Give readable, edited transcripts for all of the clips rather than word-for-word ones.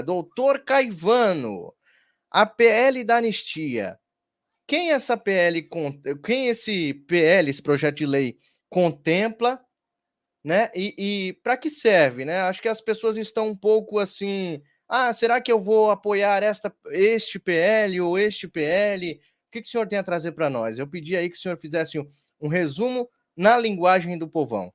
Doutor Caivano, a PL da anistia. Quem esse PL, esse projeto de lei, contempla, né? E para que serve, né? Acho que as pessoas estão um pouco assim. Ah, será que eu vou apoiar este PL ou este PL? O que o senhor tem a trazer para nós? Eu pedi aí que o senhor fizesse um resumo na linguagem do povão.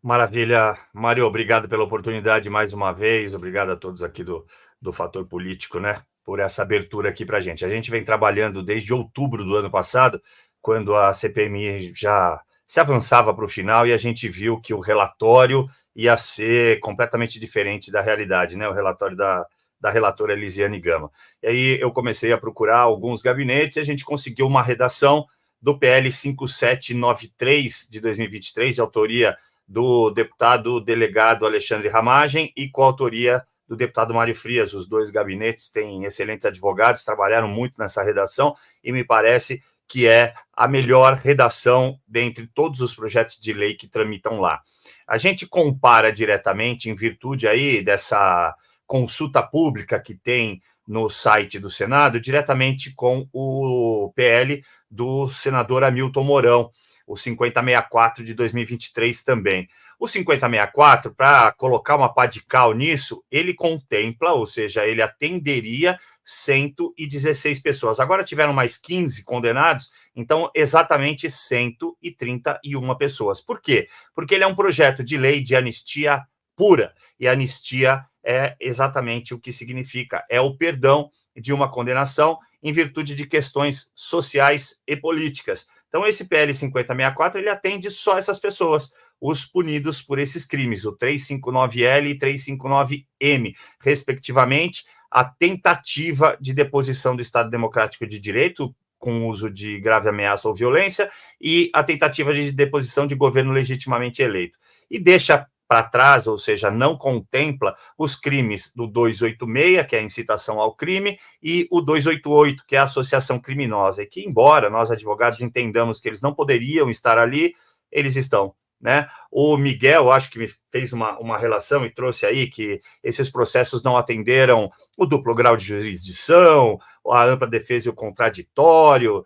Maravilha, Mário, obrigado pela oportunidade mais uma vez, obrigado a todos aqui do Fator Político, né, por essa abertura aqui para a gente. A gente vem trabalhando desde outubro do ano passado, quando a CPMI já se avançava para o final e a gente viu que o relatório ia ser completamente diferente da realidade, né, o relatório da relatora Elisiane Gama. E aí eu comecei a procurar alguns gabinetes e a gente conseguiu uma redação do PL 5793 de 2023, de autoria do deputado delegado Alexandre Ramagem e coautoria do deputado Mário Frias. Os dois gabinetes têm excelentes advogados, trabalharam muito nessa redação e me parece que é a melhor redação dentre todos os projetos de lei que tramitam lá. A gente compara diretamente, em virtude aí dessa consulta pública que tem no site do Senado, diretamente com o PL do senador Hamilton Mourão, o 5064 de 2023 também. O 5064, para colocar uma pá de cal nisso, ele contempla, ou seja, ele atenderia 116 pessoas. Agora tiveram mais 15 condenados, então exatamente 131 pessoas. Por quê? Porque ele é um projeto de lei de anistia pura, e anistia é exatamente o que significa, é o perdão de uma condenação em virtude de questões sociais e políticas. Então, esse PL 5064, ele atende só essas pessoas, os punidos por esses crimes, o 359L e 359M, respectivamente, a tentativa de deposição do Estado Democrático de Direito, com uso de grave ameaça ou violência, e a tentativa de deposição de governo legitimamente eleito. E deixa para trás, ou seja, não contempla os crimes do 286, que é a incitação ao crime, e o 288, que é a associação criminosa, e que, embora nós, advogados, entendamos que eles não poderiam estar ali, eles estão, né? O Miguel, acho que me fez uma relação e trouxe aí que esses processos não atenderam o duplo grau de jurisdição, a ampla defesa e o contraditório,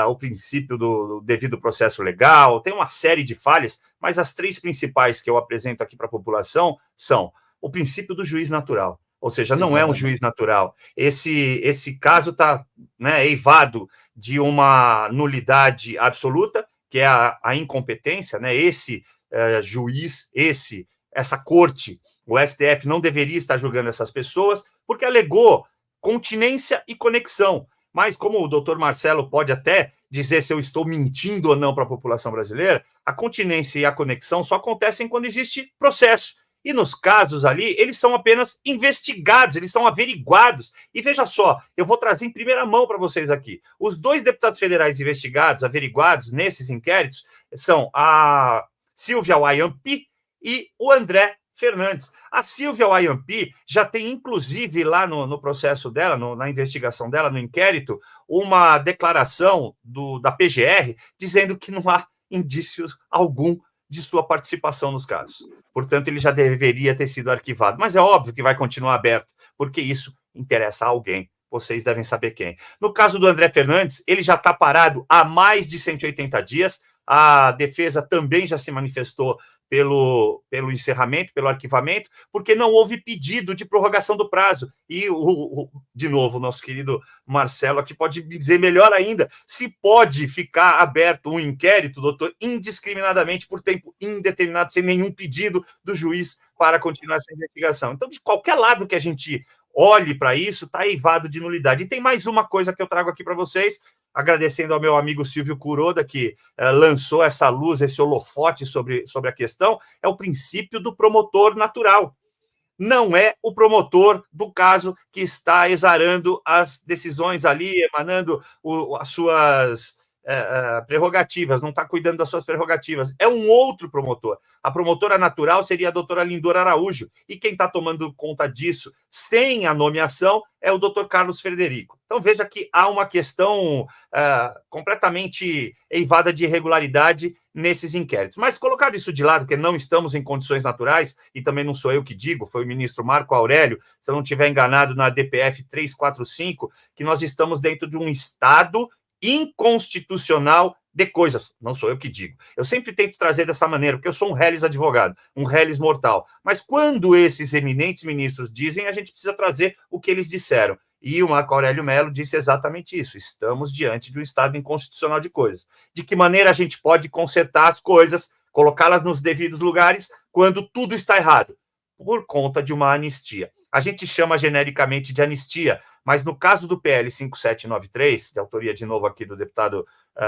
o princípio do devido processo legal, tem uma série de falhas, mas as três principais que eu apresento aqui para a população são o princípio do juiz natural, ou seja, não é um juiz natural. Esse caso está, né, eivado de uma nulidade absoluta, que é a incompetência, né? Esse juiz, essa corte, o STF não deveria estar julgando essas pessoas, porque alegou continência e conexão. Mas, como o doutor Marcelo pode até dizer se eu estou mentindo ou não para a população brasileira, a continência e a conexão só acontecem quando existe processo. E nos casos ali, eles são apenas investigados, eles são averiguados. E veja só, eu vou trazer em primeira mão para vocês aqui. Os dois deputados federais investigados, averiguados nesses inquéritos, são a Silvia Wayampi e o André Fernandes. A Silvia Wayampi já tem, inclusive, lá no processo dela, na investigação dela, no inquérito, uma declaração da PGR dizendo que não há indícios algum de sua participação nos casos. Portanto, ele já deveria ter sido arquivado. Mas é óbvio que vai continuar aberto, porque isso interessa a alguém. Vocês devem saber quem. No caso do André Fernandes, ele já está parado há mais de 180 dias. A defesa também já se manifestou pelo encerramento, pelo arquivamento, porque não houve pedido de prorrogação do prazo. E, de novo, o nosso querido Marcelo aqui pode dizer melhor ainda, se pode ficar aberto um inquérito, doutor, indiscriminadamente, por tempo indeterminado, sem nenhum pedido do juiz para continuar essa investigação. Então, de qualquer lado que a gente olhe para isso, está eivado de nulidade. E tem mais uma coisa que eu trago aqui para vocês, agradecendo ao meu amigo Silvio Kuroda, que lançou essa luz, esse holofote sobre a questão, é o princípio do promotor natural. Não é o promotor do caso que está exarando as decisões ali, emanando as suas prerrogativas, não está cuidando das suas prerrogativas. É um outro promotor. A promotora natural seria a doutora Lindora Araújo, e quem está tomando conta disso, sem a nomeação, é o doutor Carlos Frederico. Então, veja que há uma questão completamente eivada de irregularidade nesses inquéritos. Mas, colocado isso de lado, porque não estamos em condições naturais, e também não sou eu que digo, foi o ministro Marco Aurélio, se eu não estiver enganado, na DPF 345, que nós estamos dentro de um Estado inconstitucional de coisas. Não sou eu que digo. Eu sempre tento trazer dessa maneira, porque eu sou um reles advogado, um reles mortal. Mas quando esses eminentes ministros dizem, a gente precisa trazer o que eles disseram. E o Marco Aurélio Mello disse exatamente isso. Estamos diante de um estado inconstitucional de coisas. De que maneira a gente pode consertar as coisas, colocá-las nos devidos lugares, quando tudo está errado? Por conta de uma anistia. A gente chama genericamente de anistia, mas no caso do PL 5793, de autoria de novo aqui do deputado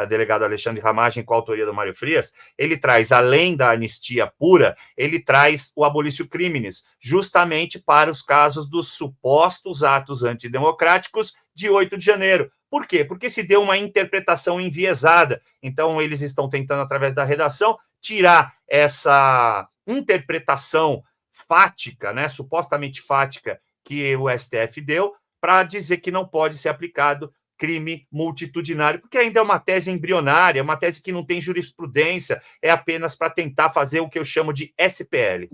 delegado Alexandre Ramagem, com a autoria do Mário Frias, ele traz, além da anistia pura, ele traz o abolício criminis, justamente para os casos dos supostos atos antidemocráticos de 8 de janeiro. Por quê? Porque se deu uma interpretação enviesada. Então, eles estão tentando, através da redação, tirar essa interpretação fática, né, supostamente fática, que o STF deu, para dizer que não pode ser aplicado crime multitudinário, porque ainda é uma tese embrionária, é uma tese que não tem jurisprudência, é apenas para tentar fazer o que eu chamo de SPL.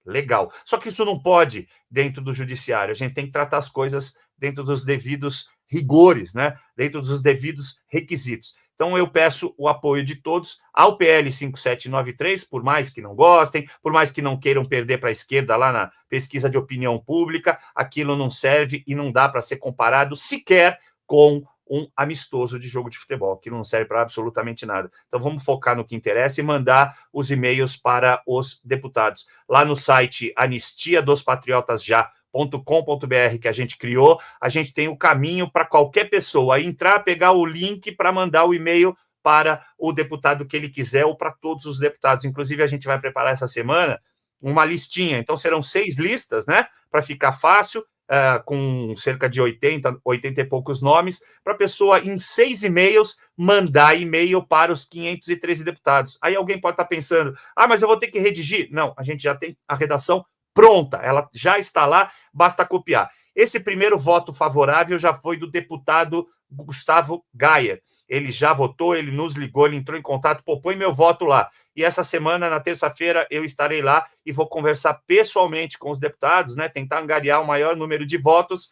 Legal. Só que isso não pode dentro do judiciário, a gente tem que tratar as coisas dentro dos devidos rigores, né, dentro dos devidos requisitos. Então, eu peço o apoio de todos ao PL 5793, por mais que não gostem, por mais que não queiram perder para a esquerda lá na pesquisa de opinião pública, aquilo não serve e não dá para ser comparado sequer com um amistoso de jogo de futebol, que não serve para absolutamente nada. Então, vamos focar no que interessa e mandar os e-mails para os deputados. Lá no site anistiadospatriotasja.com.br que a gente criou, a gente tem o caminho para qualquer pessoa entrar, pegar o link para mandar o e-mail para o deputado que ele quiser ou para todos os deputados. Inclusive, a gente vai preparar essa semana uma listinha. Então, serão 6 listas, né? Para ficar fácil, com cerca de 80 e poucos nomes, para a pessoa, em 6 e-mails, mandar e-mail para os 513 deputados. Aí alguém pode estar pensando, mas eu vou ter que redigir? Não, a gente já tem a redação pronta, ela já está lá, basta copiar. Esse primeiro voto favorável já foi do deputado Gustavo Gaia. Ele já votou, ele nos ligou, ele entrou em contato, põe meu voto lá. E essa semana, na terça-feira, eu estarei lá e vou conversar pessoalmente com os deputados, né, tentar angariar o maior número de votos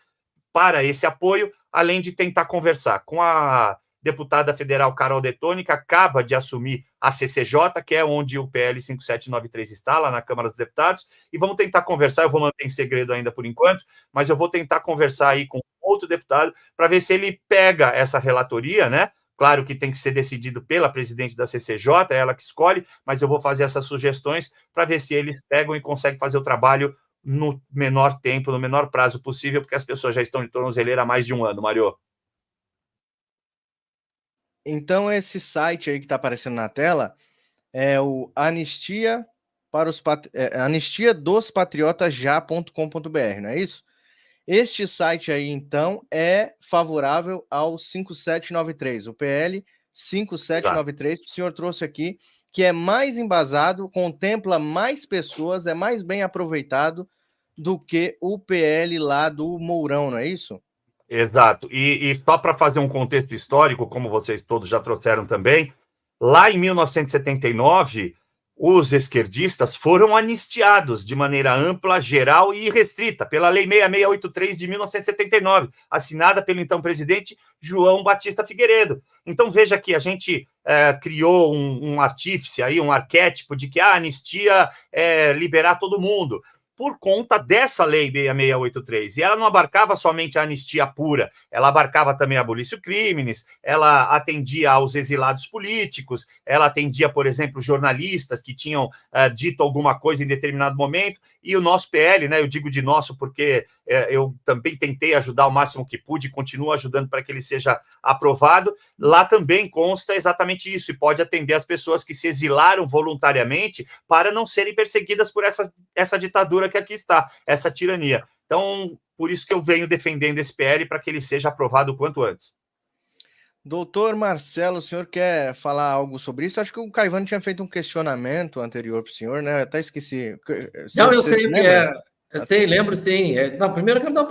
para esse apoio, além de tentar conversar com a deputada federal Carol Detoni, que acaba de assumir a CCJ, que é onde o PL 5793 está, lá na Câmara dos Deputados, e vamos tentar conversar, eu vou manter em segredo ainda por enquanto, mas eu vou tentar conversar aí com outro deputado para ver se ele pega essa relatoria, né? Claro que tem que ser decidido pela presidente da CCJ, é ela que escolhe, mas eu vou fazer essas sugestões para ver se eles pegam e conseguem fazer o trabalho no menor tempo, no menor prazo possível, porque as pessoas já estão de tornozeleira há mais de um ano, Mário. Então, esse site aí que está aparecendo na tela é o anistiadospatriotasja.com.br, não é isso? Este site aí, então, é favorável ao 5793, o PL 5793, que o senhor trouxe aqui, que é mais embasado, contempla mais pessoas, é mais bem aproveitado do que o PL lá do Mourão, não é isso? Exato. E só para fazer um contexto histórico, como vocês todos já trouxeram também, lá em 1979, os esquerdistas foram anistiados de maneira ampla, geral e irrestrita pela Lei 6683 de 1979, assinada pelo então presidente João Batista Figueiredo. Então veja que a gente criou um artífice aí, um arquétipo de que a anistia é liberar todo mundo, por conta dessa lei 6683. E ela não abarcava somente a anistia pura, ela abarcava também a abolício criminis, ela atendia aos exilados políticos, ela atendia, por exemplo, jornalistas que tinham dito alguma coisa em determinado momento, e o nosso PL, né, eu digo de nosso porque eu também tentei ajudar o máximo que pude e continuo ajudando para que ele seja aprovado, lá também consta exatamente isso, e pode atender as pessoas que se exilaram voluntariamente para não serem perseguidas por essa ditadura que aqui está, essa tirania. Então, por isso que eu venho defendendo esse PL para que ele seja aprovado o quanto antes. Doutor Marcelo, o senhor quer falar algo sobre isso? Acho que o Caivano tinha feito um questionamento anterior para o senhor, né? Eu até esqueci. Não, eu Você se sei o que lembra? é. Eu sei, lembro sim. Não, primeiro eu quero dar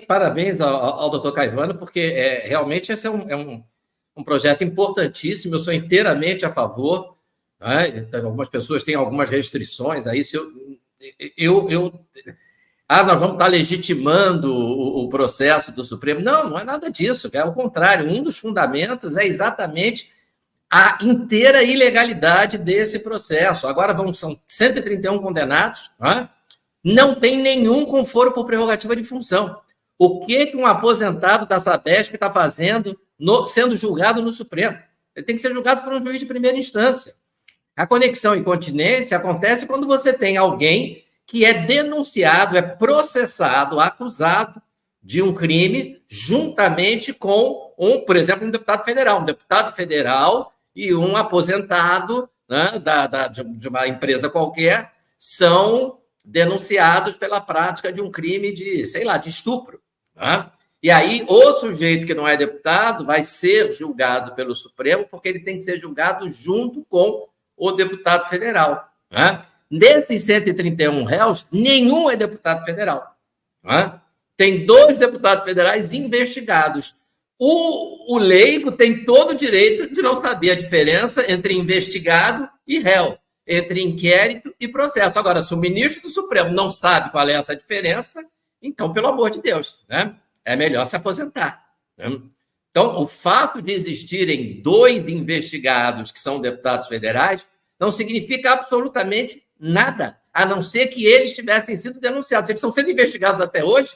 parabéns ao doutor Caivano, porque realmente esse é um projeto importantíssimo, eu sou inteiramente a favor. Né? Algumas pessoas têm algumas restrições a isso. Nós vamos estar legitimando o processo do Supremo. Não, não é nada disso. É o contrário. Um dos fundamentos é exatamente a inteira ilegalidade desse processo. Agora são 131 condenados, né? Não tem nenhum com foro por prerrogativa de função. O que um aposentado da Sabesp está fazendo sendo julgado no Supremo? Ele tem que ser julgado por um juiz de primeira instância. A conexão e continência acontece quando você tem alguém que é denunciado, é processado, acusado de um crime, juntamente com, por exemplo, um deputado federal. Um deputado federal e um aposentado, né, de uma empresa qualquer são denunciados pela prática de um crime de, sei lá, de estupro. Né? E aí o sujeito que não é deputado vai ser julgado pelo Supremo porque ele tem que ser julgado junto com o deputado federal. Né? Desses 131 réus, nenhum é deputado federal. Né? Tem 2 deputados federais investigados. O leigo tem todo o direito de não saber a diferença entre investigado e réu, entre inquérito e processo. Agora, se o ministro do Supremo não sabe qual é essa diferença, então, pelo amor de Deus, né? É melhor se aposentar. Né? Então, o fato de existirem 2 investigados que são deputados federais não significa absolutamente nada, a não ser que eles tivessem sido denunciados. Eles estão sendo investigados até hoje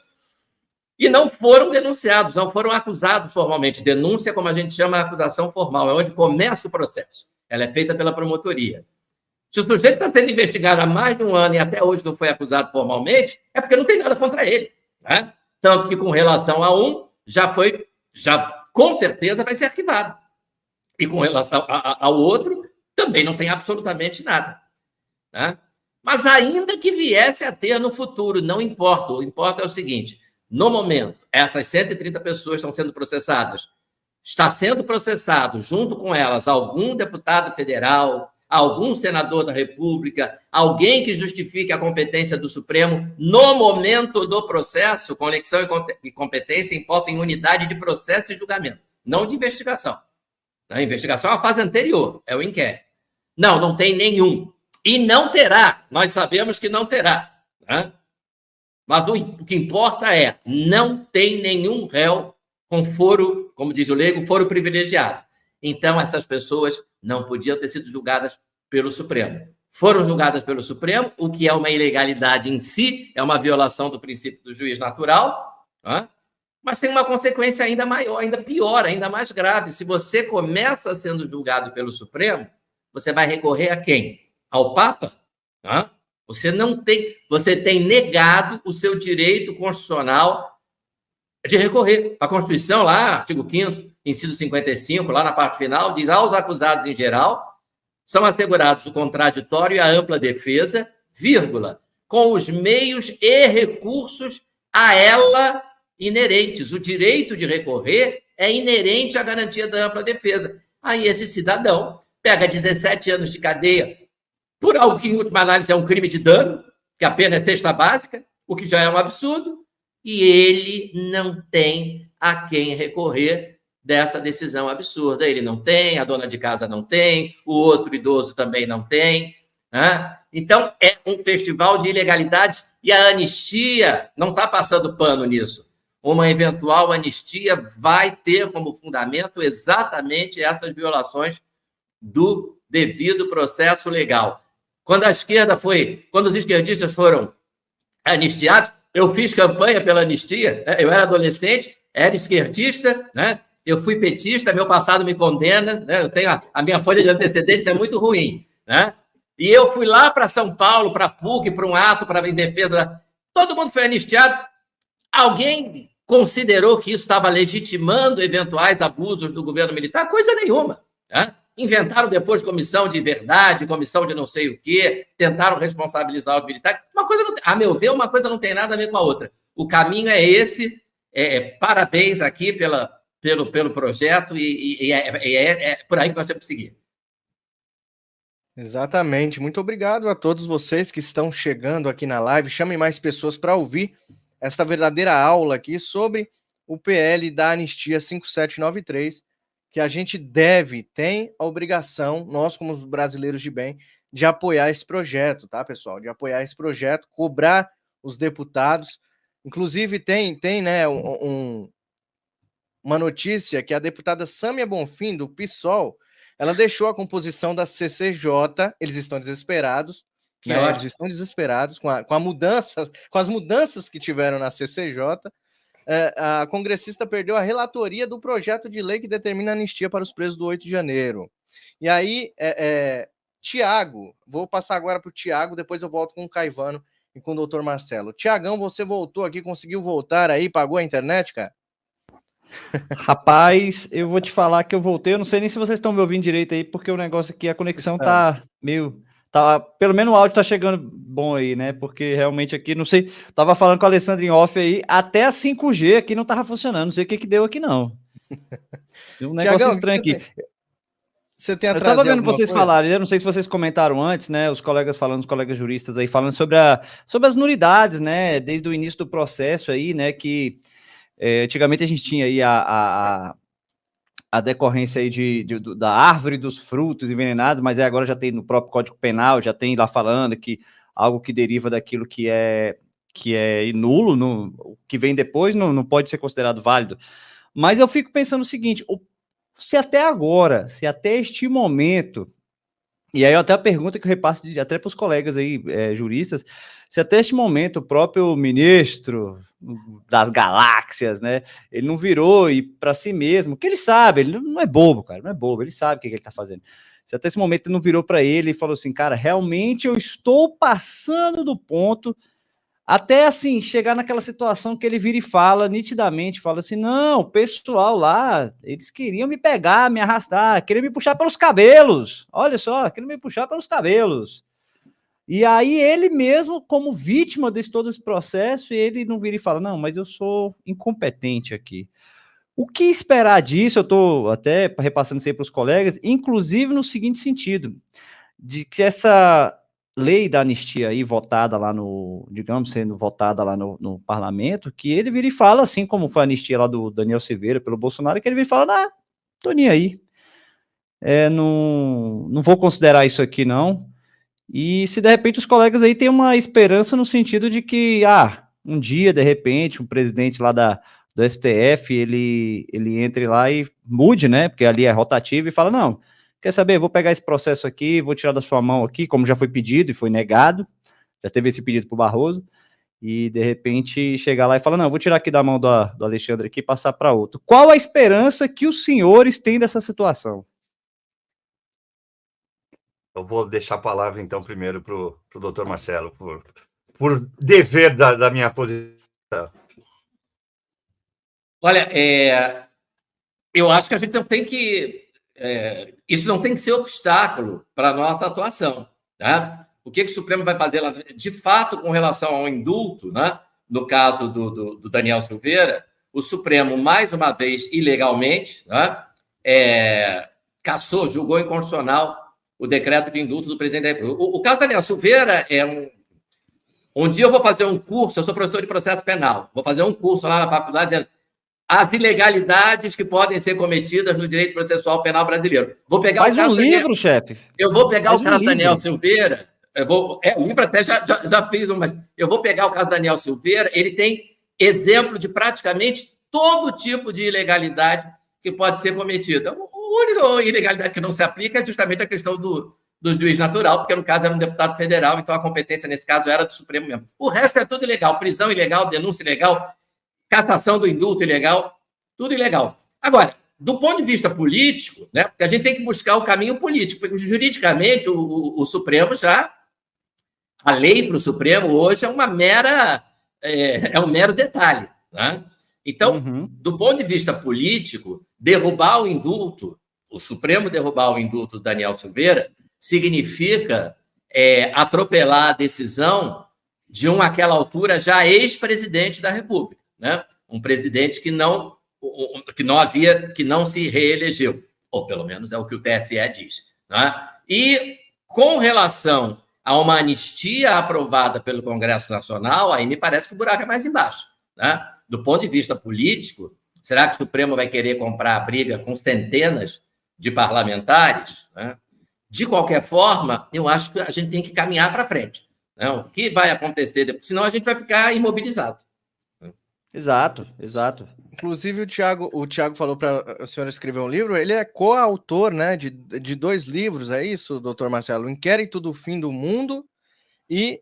e não foram denunciados, não foram acusados formalmente. Denúncia, como a gente chama, a acusação formal, é onde começa o processo. Ela é feita pela promotoria. Se o sujeito está sendo investigado há mais de um ano e até hoje não foi acusado formalmente, é porque não tem nada contra ele. Né? Tanto que, com relação a um, já com certeza vai ser arquivado. E com relação ao outro, também não tem absolutamente nada. Né? Mas ainda que viesse a ter no futuro, não importa. O que importa é o seguinte, no momento, essas 130 pessoas estão sendo processadas. Está sendo processado, junto com elas, algum deputado federal, algum senador da República, alguém que justifique a competência do Supremo no momento do processo. Conexão e competência importam em unidade de processo e julgamento, não de investigação. A investigação é a fase anterior, é o inquérito. Não tem nenhum. E não terá, nós sabemos que não terá. Né? Mas o que importa é, não tem nenhum réu com foro, como diz o leigo, foro privilegiado. Então, essas pessoas não podiam ter sido julgadas pelo Supremo. Foram julgadas pelo Supremo, o que é uma ilegalidade em si, é uma violação do princípio do juiz natural, né? Mas tem uma consequência ainda maior, ainda pior, ainda mais grave. Se você começa sendo julgado pelo Supremo, você vai recorrer a quem? Ao Papa? Né? Você tem negado o seu direito constitucional de recorrer. A Constituição, lá, artigo 5º, inciso 55, lá na parte final, diz: aos acusados em geral são assegurados o contraditório e a ampla defesa, vírgula, com os meios e recursos a ela inerentes. O direito de recorrer é inerente à garantia da ampla defesa. Aí esse cidadão pega 17 anos de cadeia por algo que, em última análise, é um crime de dano, que a pena é cesta básica, o que já é um absurdo, e ele não tem a quem recorrer dessa decisão absurda. Ele não tem, a dona de casa não tem, o outro idoso também não tem. Né? Então, é um festival de ilegalidades e a anistia não está passando pano nisso. Uma eventual anistia vai ter como fundamento exatamente essas violações do devido processo legal. Quando os esquerdistas foram anistiados, eu fiz campanha pela anistia, né? Eu era adolescente, era esquerdista, né? Eu fui petista, meu passado me condena, né? Eu tenho a minha folha de antecedentes é muito ruim, né? E eu fui lá para São Paulo, para a PUC, para um ato para em defesa. Todo mundo foi anistiado. Alguém considerou que isso estava legitimando eventuais abusos do governo militar? Coisa nenhuma, né? Inventaram depois comissão de verdade, comissão de não sei o quê, tentaram responsabilizar os militares. Uma coisa, a meu ver, uma coisa não tem nada a ver com a outra. O caminho é esse. Parabéns aqui pelo projeto e é por aí que nós temos que seguir. Exatamente. Muito obrigado a todos vocês que estão chegando aqui na live. Chamem mais pessoas para ouvir esta verdadeira aula aqui sobre o PL da Anistia 5793, que a gente tem a obrigação, nós como brasileiros de bem, de apoiar esse projeto, tá, pessoal? De apoiar esse projeto, cobrar os deputados. Inclusive, tem né, uma notícia que a deputada Sâmia Bonfim, do PSOL, ela deixou a composição da CCJ, eles estão desesperados, né? Eles estão desesperados com as mudanças que tiveram na CCJ. A congressista perdeu a relatoria do projeto de lei que determina a anistia para os presos do 8 de janeiro. E aí, Tiago, vou passar agora para o Tiago, depois eu volto com o Caivano e com o doutor Marcelo. Tiagão, você voltou aqui, conseguiu voltar aí, pagou a internet, cara? Rapaz, eu vou te falar que eu voltei, eu não sei nem se vocês estão me ouvindo direito aí, porque o negócio aqui, a conexão tá meio... pelo menos o áudio tá chegando bom aí, né? Porque realmente aqui, não sei, tava falando com a Alessandra em off aí, até a 5G aqui não tava funcionando, não sei o que deu aqui não. Um negócio Tiagão, estranho aqui. Você tem eu tava vendo vocês falarem, eu não sei se vocês comentaram antes, né? Os colegas juristas aí falando sobre as nulidades, né? Desde o início do processo aí, né? Que antigamente a gente tinha aí a decorrência aí da árvore dos frutos envenenados, mas agora já tem no próprio Código Penal, já tem lá falando que algo que deriva daquilo que é nulo, o que vem depois não pode ser considerado válido. Mas eu fico pensando o seguinte, se até agora, se até este momento, e aí até a pergunta que eu repasso até para os colegas aí, juristas, se até este momento o próprio ministro das galáxias, né, ele não virou e para si mesmo, que ele sabe, ele não é bobo, cara, não é bobo, ele sabe o que ele está fazendo. Se até esse momento ele não virou para ele e falou assim, cara, realmente eu estou passando do ponto, até assim, chegar naquela situação que ele vira e fala, nitidamente, fala assim, não, o pessoal lá, eles queriam me pegar, me arrastar, queriam me puxar pelos cabelos, olha só, queriam me puxar pelos cabelos. E aí ele mesmo, como vítima de todo esse processo, ele não vira e fala, não, mas eu sou incompetente aqui. O que esperar disso, eu estou até repassando isso aí para os colegas, inclusive no seguinte sentido, de que essa lei da anistia aí votada lá sendo votada lá no parlamento, que ele vira e fala, assim como foi a anistia lá do Daniel Silveira pelo Bolsonaro, que ele vira e fala, tô nem aí, não vou considerar isso aqui não, e se de repente os colegas aí têm uma esperança no sentido de que, um dia, de repente, um presidente lá do STF, ele entre lá e mude, né, porque ali é rotativo, e fala, não, quer saber, vou pegar esse processo aqui, vou tirar da sua mão aqui, como já foi pedido e foi negado, já teve esse pedido para o Barroso, e de repente chegar lá e falar, não, vou tirar aqui da mão do Alexandre aqui e passar para outro. Qual a esperança que os senhores têm dessa situação? Eu vou deixar a palavra, então, primeiro para o doutor Marcelo, por dever da minha posição. Olha, eu acho que a gente não tem que... isso não tem que ser obstáculo para a nossa atuação. Né? O que o Supremo vai fazer lá, de fato, com relação ao indulto, né? No caso do Daniel Silveira, o Supremo, mais uma vez, ilegalmente, né? Cassou, julgou inconstitucional o decreto de indulto do presidente da República. O caso do Daniel Silveira é um dia eu vou fazer um curso, eu sou professor de processo penal, vou fazer um curso lá na faculdade dizendo as ilegalidades que podem ser cometidas no direito processual penal brasileiro. Vou pegar Faz um livro, chefe. Eu vou pegar o caso Daniel Silveira, o livro até já fiz um, mas eu vou pegar o caso Daniel Silveira, ele tem exemplo de praticamente todo tipo de ilegalidade que pode ser cometida. A única ilegalidade que não se aplica é justamente a questão do juiz natural, porque no caso era um deputado federal, então a competência nesse caso era do Supremo mesmo. O resto é tudo ilegal, prisão ilegal, denúncia ilegal, cassação do indulto ilegal, tudo ilegal. Agora, do ponto de vista político, né, porque a gente tem que buscar o caminho político, porque juridicamente o Supremo a lei para o Supremo hoje é um mero detalhe. Né? Então, do ponto de vista político, derrubar o indulto, o Supremo derrubar o indulto do Daniel Silveira, significa atropelar a decisão de àquela altura, já ex-presidente da República. Né? Um presidente que não que não se reelegeu, ou pelo menos é o que o TSE diz. Né? E com relação a uma anistia aprovada pelo Congresso Nacional, aí me parece que o buraco é mais embaixo. Né? Do ponto de vista político, será que o Supremo vai querer comprar a briga com centenas de parlamentares? Né? De qualquer forma, eu acho que a gente tem que caminhar para frente. Né? O que vai acontecer depois? Senão a gente vai ficar imobilizado. Exato. Inclusive, o Thiago falou para a senhora escrever um livro, ele é coautor, né, de 2 livros, é isso, doutor Marcelo? O Inquérito do Fim do Mundo e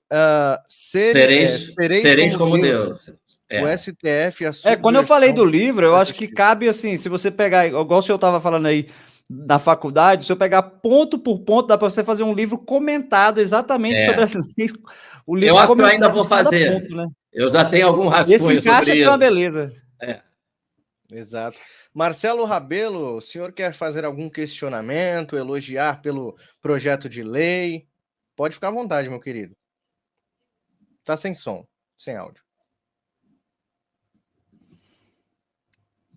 Sereis como Deus. O STF e a subversão. Quando eu falei do livro, eu acho que cabe assim, se você pegar, igual o senhor estava falando aí na faculdade, se eu pegar ponto por ponto, dá para você fazer um livro comentado exatamente sobre as leis. O livro eu acho que eu ainda vou fazer. Ponto, né? Eu já tenho algum rascunho sobre isso. Uma beleza. Exato. Marcelo Rabelo, o senhor quer fazer algum questionamento, elogiar pelo projeto de lei? Pode ficar à vontade, meu querido. Tá sem som, sem áudio.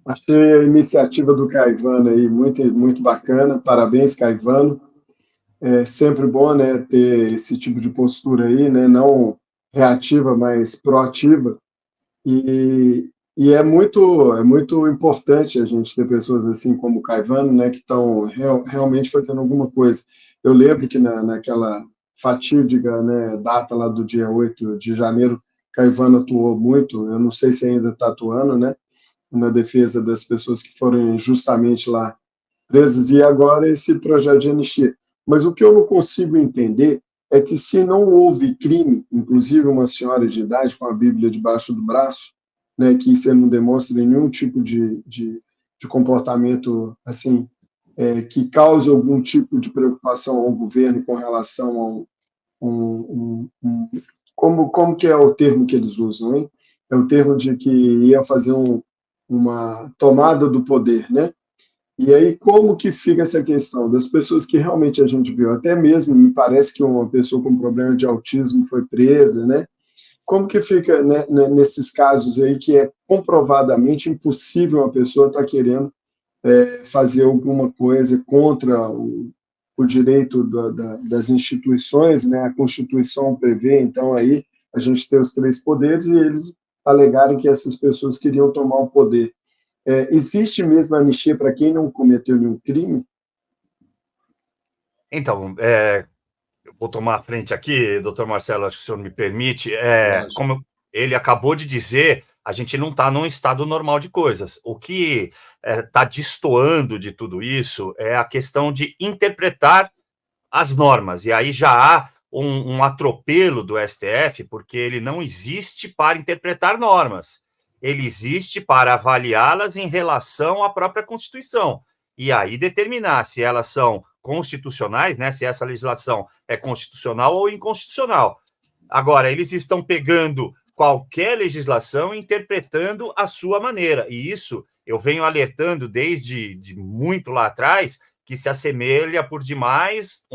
Achei a iniciativa do Caivano aí muito, muito bacana. Parabéns, Caivano. É sempre bom, né, ter esse tipo de postura aí, né, não reativa, mas proativa. E é muito importante a gente ter pessoas assim como o Caivano, né, que estão realmente fazendo alguma coisa. Eu lembro que naquela fatídica, né, data lá do dia 8 de janeiro, Caivano atuou muito, eu não sei se ainda está atuando, né, na defesa das pessoas que foram injustamente lá presas, e agora esse projeto de anistia. Mas o que eu não consigo entender é que se não houve crime, inclusive uma senhora de idade com a Bíblia debaixo do braço, né, que você não demonstra nenhum tipo de comportamento assim, que cause algum tipo de preocupação ao governo com relação a como que é o termo que eles usam, hein? É o termo de que ia fazer uma tomada do poder, né? E aí, como que fica essa questão das pessoas que realmente a gente viu? Até mesmo, me parece que uma pessoa com problema de autismo foi presa, né? Como que fica, né, nesses casos aí que é comprovadamente impossível uma pessoa estar querendo fazer alguma coisa contra o direito das instituições, né? A Constituição prevê, então, aí a gente tem os 3 poderes e eles alegaram que essas pessoas queriam tomar o poder. Existe mesmo anistia para quem não cometeu nenhum crime? Então, eu vou tomar a frente aqui, doutor Marcelo, acho que o senhor me permite. Como ele acabou de dizer, a gente não está num estado normal de coisas. O que está destoando de tudo isso é a questão de interpretar as normas. E aí já há um atropelo do STF, porque ele não existe para interpretar normas. Ele existe para avaliá-las em relação à própria Constituição. E aí determinar se elas são constitucionais, né, se essa legislação é constitucional ou inconstitucional. Agora, eles estão pegando qualquer legislação e interpretando à sua maneira. E isso eu venho alertando desde muito lá atrás, que se assemelha por demais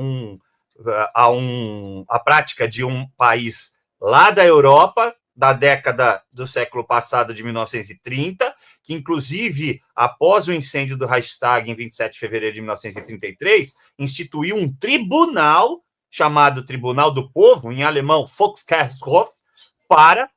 à prática de um país lá da Europa, da década do século passado, de 1930, que, inclusive, após o incêndio do Reichstag, em 27 de fevereiro de 1933, instituiu um tribunal, chamado Tribunal do Povo, em alemão Volksgerichtshof, para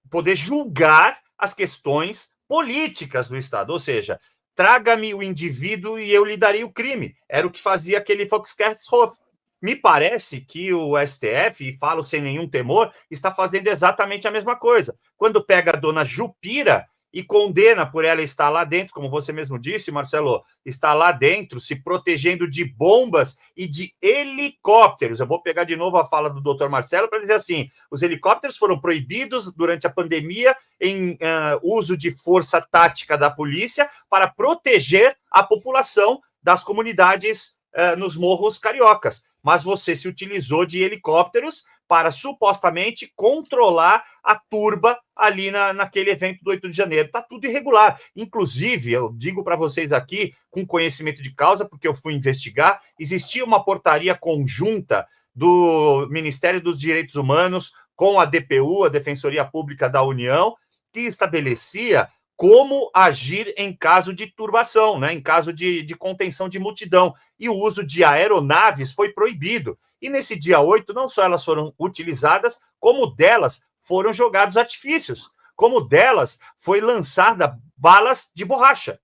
poder julgar as questões políticas do Estado. Ou seja, traga-me o indivíduo e eu lhe darei o crime. Era o que fazia aquele Volksgerichtshof. Me parece que o STF, e falo sem nenhum temor, está fazendo exatamente a mesma coisa. Quando pega a dona Jupira e condena por ela estar lá dentro, como você mesmo disse, Marcelo, está lá dentro se protegendo de bombas e de helicópteros. Eu vou pegar de novo a fala do doutor Marcelo para dizer assim, os helicópteros foram proibidos durante a pandemia em uso de força tática da polícia para proteger a população das comunidades nos morros cariocas. Mas você se utilizou de helicópteros para supostamente controlar a turba ali naquele evento do 8 de janeiro. Está tudo irregular. Inclusive, eu digo para vocês aqui, com conhecimento de causa, porque eu fui investigar, existia uma portaria conjunta do Ministério dos Direitos Humanos com a DPU, a Defensoria Pública da União, que estabelecia como agir em caso de turbação, né, em caso de contenção de multidão. E o uso de aeronaves foi proibido. E nesse dia 8, não só elas foram utilizadas, como delas foram jogados artifícios, como delas foi lançada balas de borracha.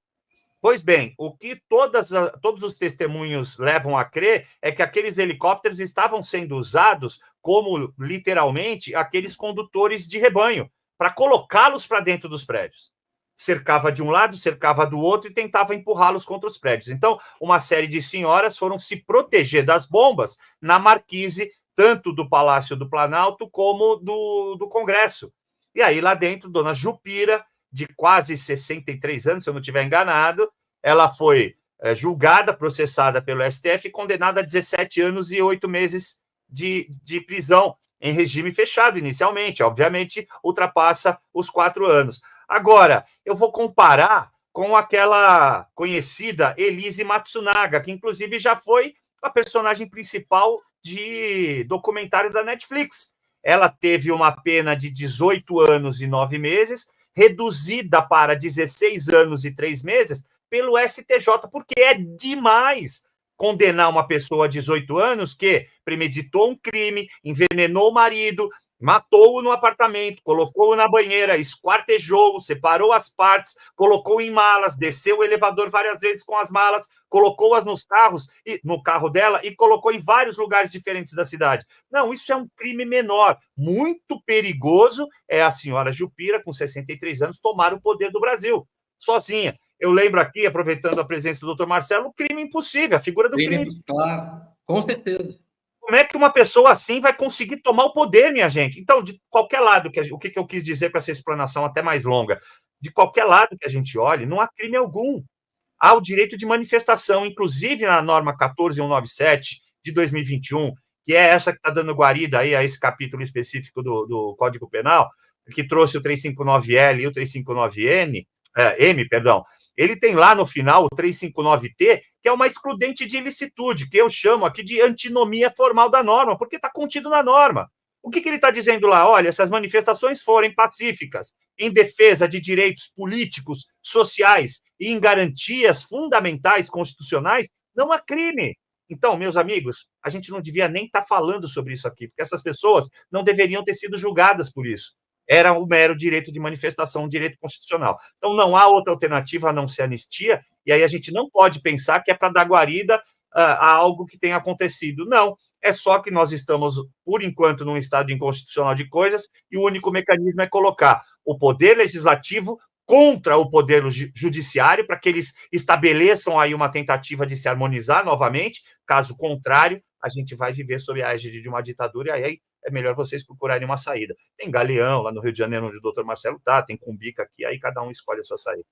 Pois bem, o que todos os testemunhos levam a crer é que aqueles helicópteros estavam sendo usados como, literalmente, aqueles condutores de rebanho, para colocá-los para dentro dos prédios. Cercava de um lado, cercava do outro e tentava empurrá-los contra os prédios. Então, uma série de senhoras foram se proteger das bombas na marquise, tanto do Palácio do Planalto como do Congresso. E aí, lá dentro, dona Jupira, de quase 63 anos, se eu não estiver enganado, ela foi julgada, processada pelo STF e condenada a 17 anos e 8 meses de prisão em regime fechado, inicialmente. Obviamente, ultrapassa os 4 anos. Agora, eu vou comparar com aquela conhecida Elise Matsunaga, que inclusive já foi a personagem principal de documentário da Netflix. Ela teve uma pena de 18 anos e 9 meses, reduzida para 16 anos e 3 meses pelo STJ, porque é demais condenar uma pessoa a 18 anos que premeditou um crime, envenenou o marido, matou-o no apartamento, colocou-o na banheira, esquartejou-o, separou as partes, colocou em malas, desceu o elevador várias vezes com as malas, colocou-as nos carros, no carro dela e colocou em vários lugares diferentes da cidade. Não, isso é um crime menor, muito perigoso. É a senhora Jupira, com 63 anos, tomar o poder do Brasil, sozinha. Eu lembro aqui, aproveitando a presença do Dr. Marcelo, o crime impossível, a figura do crime. Claro, com certeza. Como é que uma pessoa assim vai conseguir tomar o poder, minha gente? Então, de qualquer lado, o que eu quis dizer com essa explanação até mais longa, de qualquer lado que a gente olhe, não há crime algum. Há o direito de manifestação, inclusive na norma 14197 de 2021, que é essa que está dando guarida aí a esse capítulo específico do Código Penal, que trouxe o 359L e o 359M, perdão. Ele tem lá no final o 359T, que é uma excludente de ilicitude, que eu chamo aqui de antinomia formal da norma, porque está contido na norma. O que ele está dizendo lá? Olha, se as manifestações forem pacíficas, em defesa de direitos políticos, sociais e em garantias fundamentais constitucionais, não há crime. Então, meus amigos, a gente não devia nem estar falando sobre isso aqui, porque essas pessoas não deveriam ter sido julgadas por isso. Era um mero direito de manifestação, um direito constitucional. Então, não há outra alternativa a não ser anistia, e aí a gente não pode pensar que é para dar guarida a algo que tenha acontecido. Não, é só que nós estamos, por enquanto, num estado inconstitucional de coisas, e o único mecanismo é colocar o poder legislativo contra o poder judiciário, para que eles estabeleçam aí uma tentativa de se harmonizar novamente. Caso contrário, a gente vai viver sob a égide de uma ditadura, e aí é melhor vocês procurarem uma saída. Tem Galeão, lá no Rio de Janeiro, onde o doutor Marcelo está, tem Cumbica aqui, aí cada um escolhe a sua saída.